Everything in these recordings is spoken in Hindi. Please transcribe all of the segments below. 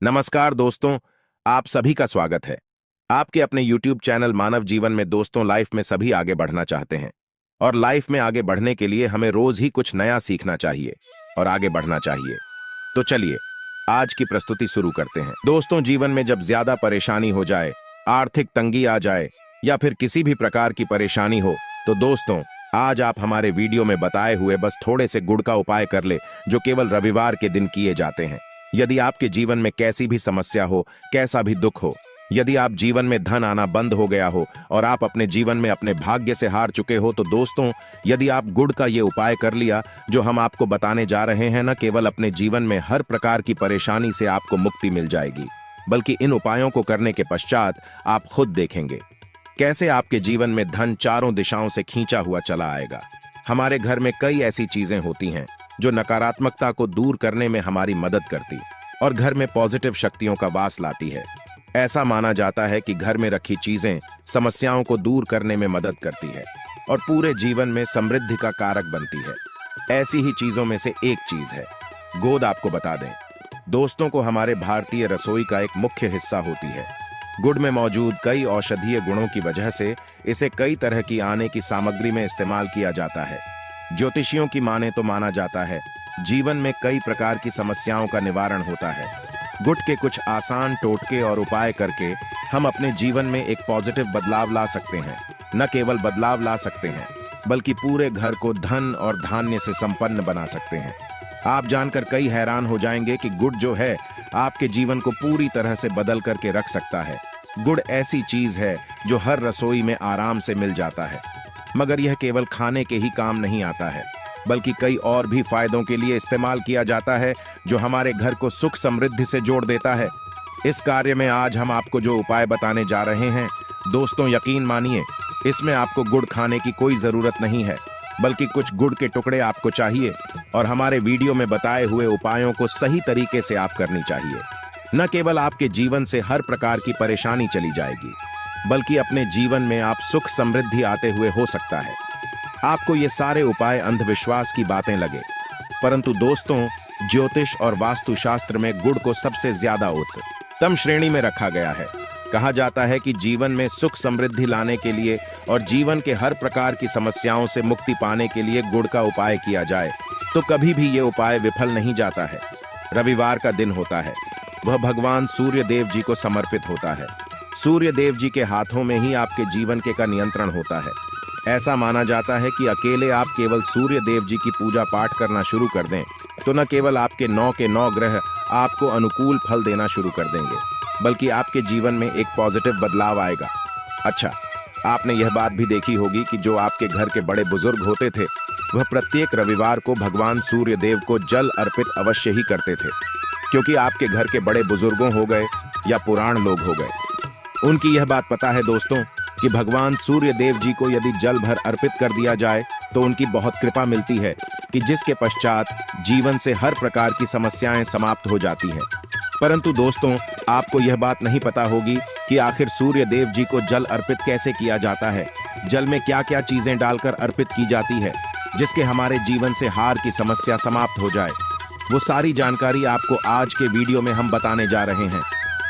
नमस्कार दोस्तों, आप सभी का स्वागत है आपके अपने YouTube चैनल मानव जीवन में। दोस्तों, लाइफ में सभी आगे बढ़ना चाहते हैं और लाइफ में आगे बढ़ने के लिए हमें रोज ही कुछ नया सीखना चाहिए और आगे बढ़ना चाहिए। तो चलिए आज की प्रस्तुति शुरू करते हैं। दोस्तों, जीवन में जब ज्यादा परेशानी हो जाए, आर्थिक तंगी आ जाए या फिर किसी भी प्रकार की परेशानी हो, तो दोस्तों आज आप हमारे वीडियो में बताए हुए बस थोड़े से गुड़ का उपाय कर ले, जो केवल रविवार के दिन किए जाते हैं। यदि आपके जीवन में कैसी भी समस्या हो, कैसा भी दुख हो, यदि आप जीवन में धन आना बंद हो गया हो और आप अपने जीवन में अपने भाग्य से हार चुके हो, तो दोस्तों यदि आप गुड़ का ये उपाय कर लिया जो हम आपको बताने जा रहे हैं, न केवल अपने जीवन में हर प्रकार की परेशानी से आपको मुक्ति मिल जाएगी, बल्कि इन उपायों को करने के पश्चात आप खुद देखेंगे कैसे आपके जीवन में धन चारों दिशाओं से खींचा हुआ चला आएगा। हमारे घर में कई ऐसी चीजें होती हैं जो नकारात्मकता को दूर करने में हमारी मदद करती और घर में पॉजिटिव शक्तियों का वास लाती है। ऐसा माना जाता है कि घर में रखी चीजें समस्याओं को दूर करने में मदद करती है और पूरे जीवन में समृद्धि का कारक बनती है। ऐसी ही चीजों में से एक चीज है गोंद। आपको बता दें दोस्तों को हमारे भारतीय रसोई का एक मुख्य हिस्सा होती है। गुड़ में मौजूद कई औषधीय गुणों की वजह से इसे कई तरह की आने की सामग्री में इस्तेमाल किया जाता है। ज्योतिषियों की माने तो माना जाता है जीवन में कई प्रकार की समस्याओं का निवारण होता है। गुड़ के कुछ आसान टोटके और उपाय करके हम अपने जीवन में एक पॉजिटिव बदलाव ला सकते हैं। न केवल बदलाव ला सकते हैं, बल्कि पूरे घर को धन और धान्य से संपन्न बना सकते हैं। आप जानकर कई हैरान हो जाएंगे कि गुड़ जो है आपके जीवन को पूरी तरह से बदल करके रख सकता है। गुड़ ऐसी चीज है जो हर रसोई में आराम से मिल जाता है, मगर यह केवल खाने के ही काम नहीं आता है, बल्कि कई और भी फायदों के लिए इस्तेमाल किया जाता है जो हमारे घर को सुख समृद्धि से जोड़ देता है। इस कार्य में आज हम आपको जो उपाय बताने जा रहे हैं दोस्तों, यकीन मानिए इसमें आपको गुड़ खाने की कोई जरूरत नहीं है, बल्कि कुछ गुड़ के टुकड़े आपको चाहिए और हमारे वीडियो में बताए हुए उपायों को सही तरीके से आप करनी चाहिए। न केवल आपके जीवन से हर प्रकार की परेशानी चली जाएगी, बल्कि अपने जीवन में आप सुख समृद्धि आते हुए हो सकता है। आपको ये सारे उपाय अंधविश्वास की बातें लगे, परंतु दोस्तों ज्योतिष और वास्तुशास्त्र में गुड़ को सबसे ज्यादा उत्तम श्रेणी में रखा गया है। कहा जाता है कि जीवन में सुख समृद्धि लाने के लिए और जीवन के हर प्रकार की समस्याओं से मुक्ति पाने के लिए गुड़ का उपाय किया जाए तो कभी भी ये उपाय विफल नहीं जाता है। रविवार का दिन होता है, वह भगवान सूर्य देव जी को समर्पित होता है। सूर्य देव जी के हाथों में ही आपके जीवन के का नियंत्रण होता है। ऐसा माना जाता है कि अकेले आप केवल सूर्य देव जी की पूजा पाठ करना शुरू कर दें तो न केवल आपके 9 के 9 ग्रह आपको अनुकूल फल देना शुरू कर देंगे, बल्कि आपके जीवन में एक पॉजिटिव बदलाव आएगा। अच्छा, आपने यह बात भी देखी होगी कि जो आपके घर के बड़े बुजुर्ग होते थे वह प्रत्येक रविवार को भगवान सूर्य देव को जल अर्पित अवश्य ही करते थे, क्योंकि आपके घर के बड़े बुजुर्गों हो गए या पुराण लोग हो गए, उनकी यह बात पता है दोस्तों कि भगवान सूर्य देव जी को यदि जल भर अर्पित कर दिया जाए तो उनकी बहुत कृपा मिलती है कि जिसके पश्चात जीवन से हर प्रकार की समस्याएं समाप्त हो जाती हैं। परंतु दोस्तों आपको यह बात नहीं पता होगी कि आखिर सूर्य देव जी को जल अर्पित कैसे किया जाता है। जल में क्या क्या चीजें डालकर अर्पित की जाती है जिसके हमारे जीवन से हार की समस्या समाप्त हो जाए, वो सारी जानकारी आपको आज के वीडियो में हम बताने जा रहे हैं।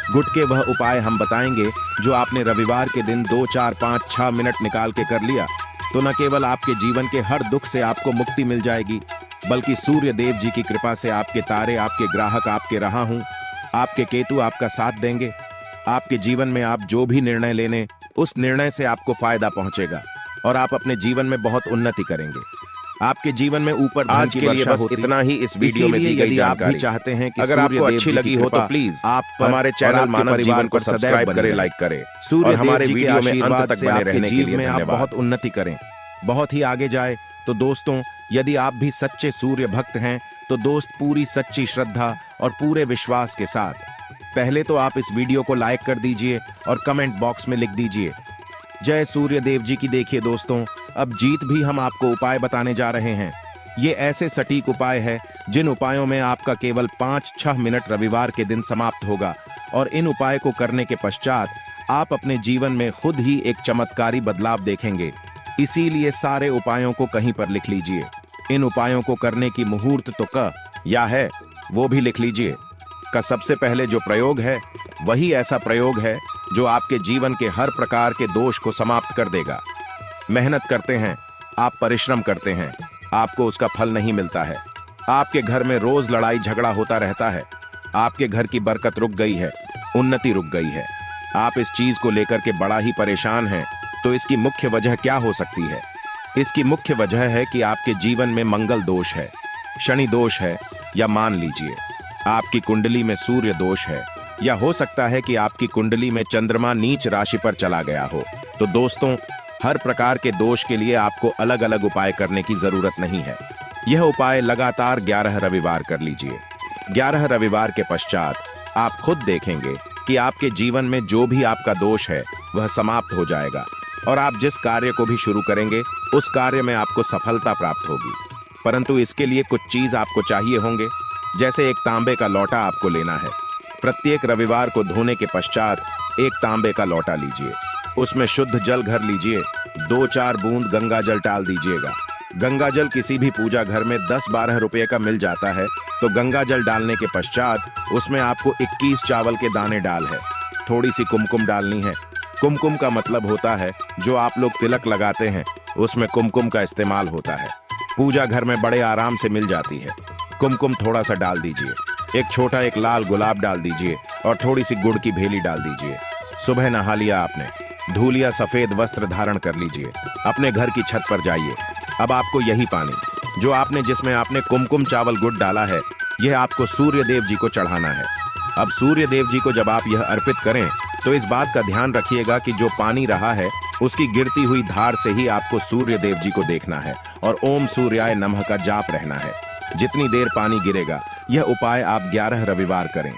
गुड़ के वह उपाय हम बताएंगे जो आपने रविवार के दिन 2, 4, 5, 6 मिनट निकाल के कर लिया तो न केवल आपके जीवन के हर दुख से आपको मुक्ति मिल जाएगी, बल्कि सूर्य देव जी की कृपा से आपके तारे, आपके ग्राहक, आपके रहा हूं, आपके केतु आपका साथ देंगे। आपके जीवन में आप जो भी निर्णय लेने, उस निर्णय से आपको फायदा पहुंचेगा और आप अपने जीवन में बहुत उन्नति करेंगे। आपके जीवन में ऊपर आज के लिए बस इतना ही इस वीडियो में दी गई जानकारी। चाहते हैं कि अगर आपको अच्छी लगी हो तो प्लीज आप हमारे चैनल मानव जीवन को सब्सक्राइब करें, लाइक करें। सूर्य हमारे वीडियो में अंत तक बने रहने के लिए आप बहुत उन्नति करें, बहुत ही आगे जाए। तो दोस्तों यदि आप भी सच्चे सूर्य भक्त हैं तो दोस्त पूरी सच्ची श्रद्धा और पूरे विश्वास के साथ पहले तो आप इस वीडियो को लाइक कर दीजिए और कमेंट बॉक्स में लिख दीजिए जय सूर्य देव जी की। देखिए दोस्तों, अब जीत भी हम आपको उपाय बताने जा रहे हैं। ये ऐसे सटीक उपाय है जिन उपायों में आपका केवल 5-6 मिनट रविवार के दिन समाप्त होगा और इन उपाय को करने के पश्चात आप अपने जीवन में खुद ही एक चमत्कारी बदलाव देखेंगे। इसीलिए सारे उपायों को कहीं पर लिख लीजिए। इन उपायों को करने की मुहूर्त तो या है वो भी लिख लीजिए। का सबसे पहले जो प्रयोग है वही ऐसा प्रयोग है जो आपके जीवन के हर प्रकार के दोष को समाप्त कर देगा। मेहनत करते हैं, आप परिश्रम करते हैं, आपको उसका फल नहीं मिलता है। आपके घर में रोज लड़ाई झगड़ा होता रहता है। आपके घर की बरकत रुक गई है, उन्नति रुक गई है। आप इस चीज को लेकर के बड़ा ही परेशान हैं। तो इसकी मुख्य वजह क्या हो सकती है? इसकी मुख्य वजह है कि आपके जीवन में मंगल दोष है, शनि दोष है, या मान लीजिए आपकी कुंडली में सूर्य दोष है, या हो सकता है कि आपकी कुंडली में चंद्रमा नीच राशि पर चला गया हो। तो दोस्तों, हर प्रकार के दोष के लिए आपको अलग अलग उपाय करने की जरूरत नहीं है। यह उपाय लगातार 11 रविवार कर लीजिए। 11 रविवार के पश्चात आप खुद देखेंगे कि आपके जीवन में जो भी आपका दोष है वह समाप्त हो जाएगा और आप जिस कार्य को भी शुरू करेंगे उस कार्य में आपको सफलता प्राप्त होगी। परंतु इसके लिए कुछ चीज आपको चाहिए होंगे। जैसे एक तांबे का लोटा आपको लेना है। प्रत्येक रविवार को धोने के पश्चात एक तांबे का लोटा लीजिए, उसमें शुद्ध जल भर लीजिए, 2-4 बूंद गंगा जल डाल दीजिएगा। गंगा जल किसी भी पूजा घर में 10-12 रुपये का मिल जाता है। तो गंगा जल डालने के पश्चात उसमें आपको 21 चावल के दाने डाल है। थोड़ी सी कुमकुम डालनी है। कुमकुम का मतलब होता है जो आप लोग तिलक लगाते हैं उसमें कुमकुम का इस्तेमाल होता है। पूजा घर में बड़े आराम से मिल जाती है। कुमकुम थोड़ा सा डाल दीजिए। एक छोटा एक लाल गुलाब डाल दीजिए और थोड़ी सी गुड़ की भेली डाल दीजिए। सुबह नहा लिया आपने, धूलिया सफेद वस्त्र धारण कर लीजिए, अपने घर की छत पर जाइए। अब आपको यही पानी जो आपने जिसमें आपने कुमकुम चावल गुड़ डाला है यह आपको सूर्य देव जी को चढ़ाना है। अब सूर्य देव जी को जब आप यह अर्पित करें तो इस बात का ध्यान रखिएगा कि जो पानी रहा है उसकी गिरती हुई धार से ही आपको सूर्य देव जी को देखना है और ओम सूर्याय नमः का जाप रहना है। जितनी देर पानी गिरेगा यह उपाय आप 11 रविवार करें।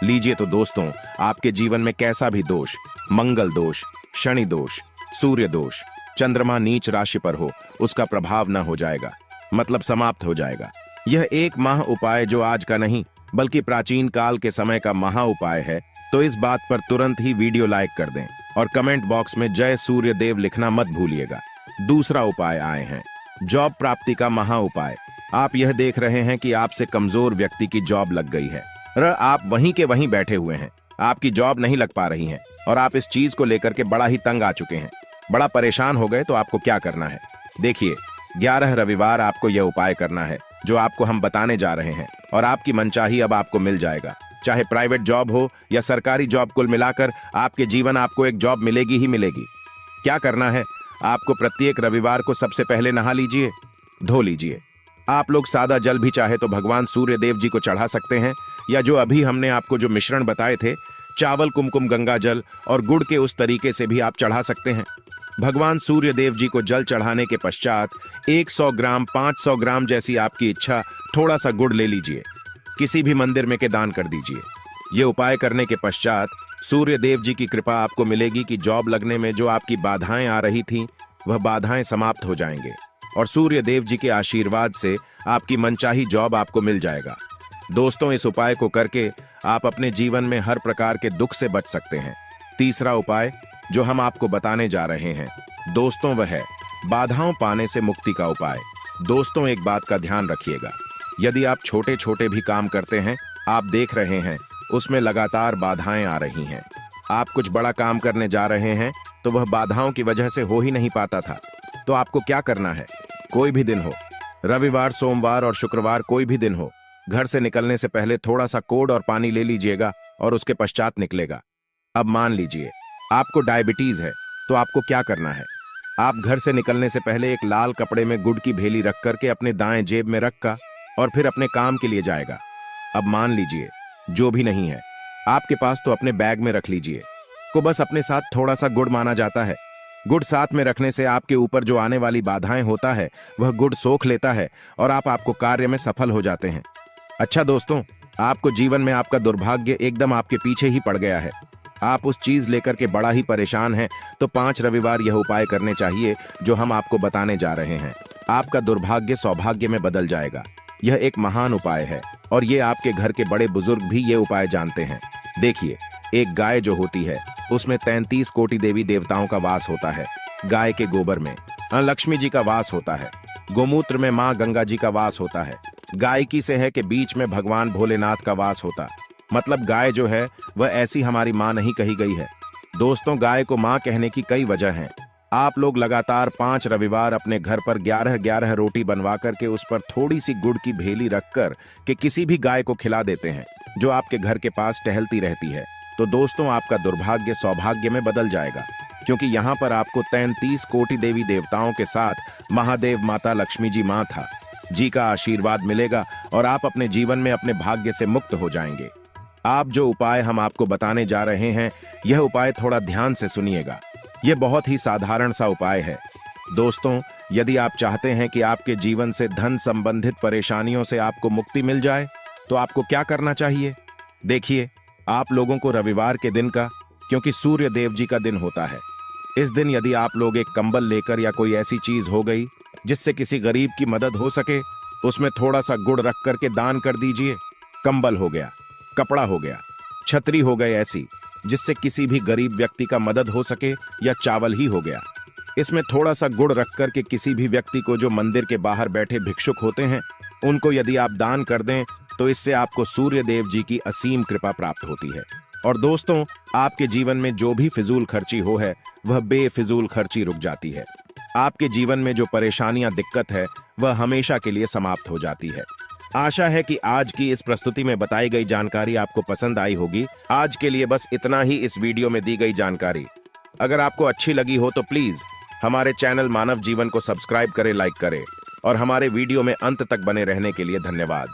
लीजिए तो दोस्तों, आपके जीवन में कैसा भी दोष, मंगल दोष, शनि दोष, सूर्य दोष, चंद्रमा नीच राशि पर हो, उसका प्रभाव न हो जाएगा, मतलब समाप्त हो जाएगा। यह एक माह उपाय जो आज का नहीं बल्कि प्राचीन काल के समय का महा उपाय है। तो इस बात पर तुरंत ही वीडियो लाइक कर दें और कमेंट बॉक्स में जय सूर्य देव लिखना मत भूलिएगा। दूसरा उपाय आए हैं जॉब प्राप्ति का महा उपाय। आप यह देख रहे हैं कि आपसे कमजोर व्यक्ति की जॉब लग गई है और आप वहीं के वहीं बैठे हुए हैं। आपकी जॉब नहीं लग पा रही है और आप इस चीज को लेकर के बड़ा ही तंग आ चुके हैं, बड़ा परेशान हो गए। तो आपको क्या करना है? देखिए, 11 रविवार आपको यह उपाय करना है जो आपको हम बताने जा रहे हैं और आपकी मनचाही अब आपको मिल जाएगा। चाहे प्राइवेट जॉब हो या सरकारी जॉब, कुल मिलाकर आपके जीवन आपको एक जॉब मिलेगी ही मिलेगी। क्या करना है? आपको प्रत्येक रविवार को सबसे पहले नहा लीजिए, धो लीजिए। आप लोग सादा जल भी चाहे तो भगवान सूर्य देव जी को चढ़ा सकते हैं, या जो अभी हमने आपको जो मिश्रण बताए थे, चावल, कुमकुम, गंगा जल और गुड़ के, उस तरीके से भी आप चढ़ा सकते हैं। भगवान सूर्य देव जी को जल चढ़ाने के पश्चात 100 ग्राम, 500 ग्राम जैसी आपकी इच्छा थोड़ा सा गुड़ ले लीजिए, किसी भी मंदिर में के दान कर दीजिए। ये उपाय करने के पश्चात सूर्य देव जी की कृपा आपको मिलेगी कि जॉब लगने में जो आपकी बाधाएं आ रही थीं वह बाधाएं समाप्त हो जाएंगे और सूर्य देव जी के आशीर्वाद से आपकी मनचाही जॉब आपको मिल जाएगा। दोस्तों, इस उपाय को करके आप अपने जीवन में हर प्रकार के दुख से बच सकते हैं। तीसरा उपाय जो हम आपको बताने जा रहे हैं दोस्तों, वह है बाधाओं पाने से मुक्ति का उपाय। दोस्तों, एक बात का ध्यान रखिएगा, यदि आप छोटे छोटे भी काम करते हैं, आप देख रहे हैं उसमें लगातार बाधाएं आ रही हैं, आप कुछ बड़ा काम करने जा रहे हैं तो वह बाधाओं की वजह से हो ही नहीं पाता था, तो आपको क्या करना है? कोई भी दिन हो, रविवार, सोमवार और शुक्रवार, कोई भी दिन हो, घर से निकलने से पहले थोड़ा सा कोड और पानी ले लीजिएगा और उसके पश्चात निकलेगा। अब मान लीजिए आपको डायबिटीज है, तो आपको क्या करना है? आप घर से निकलने से पहले एक लाल कपड़े में गुड़ की भेली रख करके अपने दाएं जेब में रखकर और फिर अपने काम के लिए जाएगा। अब मान लीजिए जो भी नहीं है आपके पास, तो अपने बैग में रख लीजिए को बस अपने साथ थोड़ा सा गुड़ माना जाता है। गुड़ साथ में रखने से आपके ऊपर जो आने वाली बाधाएं होता है वह गुड़ सोख लेता है और आपको कार्य में सफल हो जाते हैं। अच्छा दोस्तों, आपको जीवन में आपका दुर्भाग्य एकदम आपके पीछे ही पड़ गया है, आप उस चीज लेकर के बड़ा ही परेशान हैं, तो 5 रविवार यह उपाय करने चाहिए जो हम आपको बताने जा रहे हैं। आपका दुर्भाग्य सौभाग्य में बदल जाएगा। यह एक महान उपाय है और ये आपके घर के बड़े बुजुर्ग भी ये उपाय जानते हैं। देखिए, एक गाय जो होती है उसमें 33 कोटि देवी देवताओं का वास होता है। गाय के गोबर में लक्ष्मी जी का वास होता है, गोमूत्र में माँ गंगा जी का वास होता है, गायकी से है कि बीच में भगवान भोलेनाथ का वास होता, मतलब गाय जो है वह ऐसी हमारी माँ नहीं कही गई है। दोस्तों, गाय को माँ कहने की कई वजह हैं। आप लोग लगातार 5 रविवार अपने घर पर 11-11 रोटी बनवा करके उस पर थोड़ी सी गुड़ की भेली रखकर के किसी भी गाय को खिला देते हैं जो आपके घर के पास टहलती रहती है। तो दोस्तों, आपका दुर्भाग्य सौभाग्य में बदल जाएगा, क्योंकि यहाँ पर आपको 33 कोटि देवी देवताओं के साथ महादेव माता लक्ष्मी जी माँ था जी का आशीर्वाद मिलेगा और आप अपने जीवन में अपने भाग्य से मुक्त हो जाएंगे। आप जो उपाय हम आपको बताने जा रहे हैं, यह उपाय थोड़ा ध्यान से सुनिएगा। यह बहुत ही साधारण सा उपाय है। दोस्तों, यदि आप चाहते हैं कि आपके जीवन से धन संबंधित परेशानियों से आपको मुक्ति मिल जाए, तो आपको क्या करना चाहिए? देखिए, आप लोगों को रविवार के दिन का, क्योंकि सूर्य देव जी का दिन होता है, इस दिन यदि आप लोग एक कंबल लेकर या कोई ऐसी चीज हो गई जिससे किसी गरीब की मदद हो सके, उसमें थोड़ा सा गुड़ रख करके दान कर दीजिए। कंबल हो गया, कपड़ा हो गया, छतरी हो गई ऐसी जिससे किसी भी गरीब व्यक्ति का मदद हो सके, या चावल ही हो गया। इसमें थोड़ा सा गुड़ रख करके किसी भी व्यक्ति को जो मंदिर के बाहर बैठे भिक्षुक होते हैं, उनको यदि आप दान कर दें तो इससे आपको सूर्य देव जी की असीम कृपा प्राप्त होती है। और दोस्तों, आपके जीवन में जो भी फिजूल खर्ची हो है, वह बेफिजूल खर्ची रुक जाती है। आपके जीवन में जो परेशानियां दिक्कत है, वह हमेशा के लिए समाप्त हो जाती है। आशा है कि आज की इस प्रस्तुति में बताई गई जानकारी आपको पसंद आई होगी। आज के लिए बस इतना ही इस वीडियो में दी गई जानकारी। अगर आपको अच्छी लगी हो तो प्लीज हमारे चैनल मानव जीवन को सब्सक्राइब करें, लाइक करें और हमारे वीडियो में अंत तक बने रहने के लिए धन्यवाद।